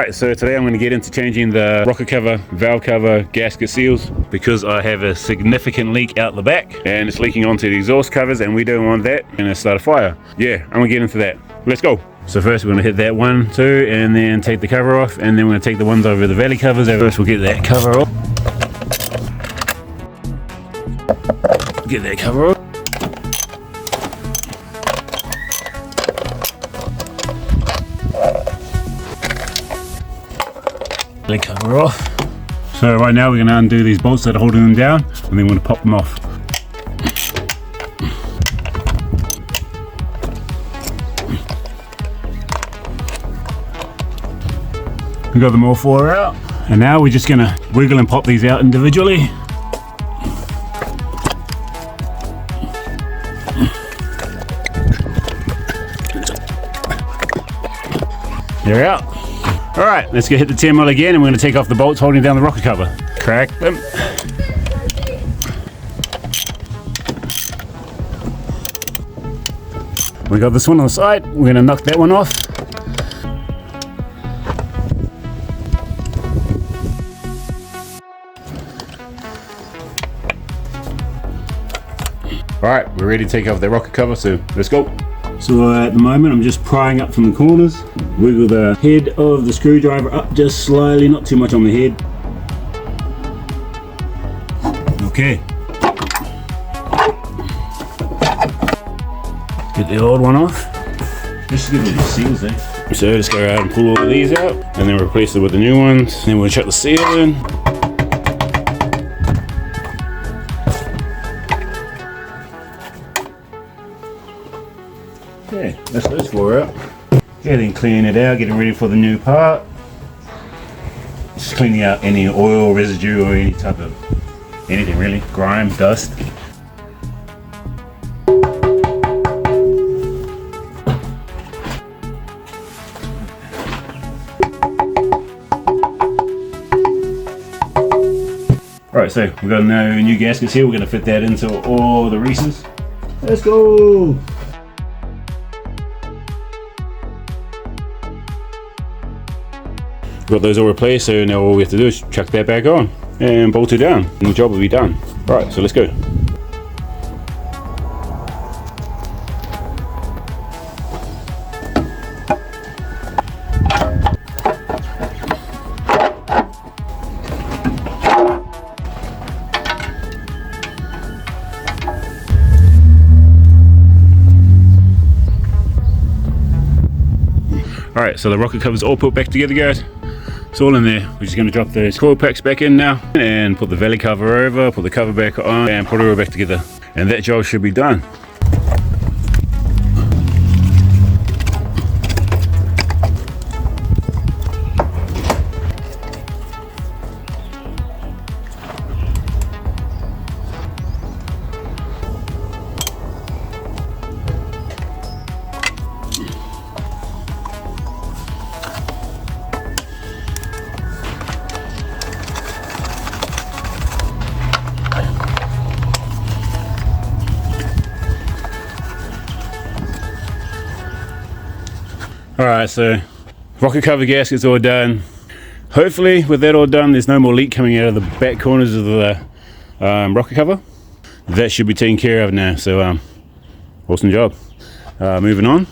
Alright, so today I'm going to get into changing the rocker cover, valve cover, gasket seals because I have a significant leak out the back and it's leaking onto the exhaust covers and we don't want that and it'll start a fire. Yeah, I'm going to get into that. Let's go. So first we're going to hit that 1, 2 and then take the cover off, and then we're going to take the ones over the valley covers. First we'll get that cover off. Get that cover off. Cover off. So right now we're going to undo these bolts that are holding them down, and then we're going to pop them off. We got them all 4 out, and now we're just going to wiggle and pop these out individually. They're out. Alright, let's go hit the 10 mil again, and we're going to take off the bolts holding down the rocker cover. Crack them. We got this one on the side, we're going to knock that one off. Alright, we're ready to take off the rocker cover, so let's go. So at the moment I'm just prying up from the corners. Wiggle the head of the screwdriver up just slightly, not too much on the head. Okay. Get the old one off. Just give it the seals there. So just go out and pull all of these out and then replace it with the new ones. Then we'll chuck the seal in. Okay, that's those 4 out. Yeah, then clean it out, getting ready for the new part. Just cleaning out any oil residue or any type of anything really, grime, dust. Alright, so we've got no new gaskets here. We're going to fit that into all the recents. Let's go! Got those all replaced, so now all we have to do is chuck that back on and bolt it down and the job will be done. Right, so let's go. Alright, so the rocker cover's all put back together, guys. It's all in there. We're just going to drop those coil packs back in now and put the valley cover over, put the cover back on and put it all back together. And that job should be done. Alright, so rocker cover gasket's all done. Hopefully with that all done there's no more leak coming out of the back corners of the rocker cover. That should be taken care of now, so awesome job. Moving on.